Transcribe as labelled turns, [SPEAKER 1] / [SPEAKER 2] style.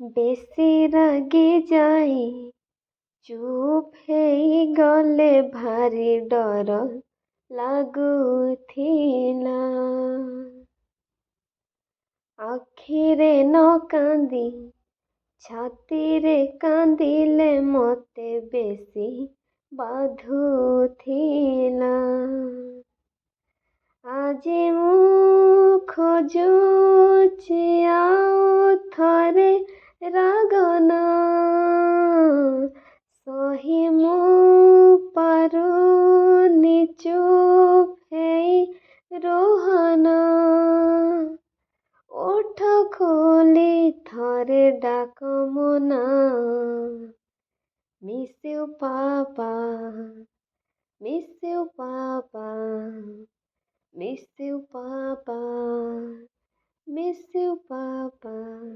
[SPEAKER 1] ବେଶୀ ରାଗି ଯାଇ ଚୁପ୍ ହେଇଗଲେ ଭାରି ଡର ଲାଗୁଥିଲା। ଆଖିରେ ନ କାନ୍ଦି ଛାତିରେ କାନ୍ଦିଲେ ମତେ ବେଶୀ ବାଧୁଥିଲା। ଆଜି ମୁଁ ଖୋଜୁଛି ଆଉ ଥରେ ରାଗ ନା ସହି ମୁଁ ପାରୁନି ଚୁପ୍ ହେଇ ରୁହନା। ଓଠ ଖୋଲି ଥରେ ଡାକ ମୋ ନାଁ। Miss you, Papa. Miss you, Papa. Miss you, Papa. Miss you, Papa.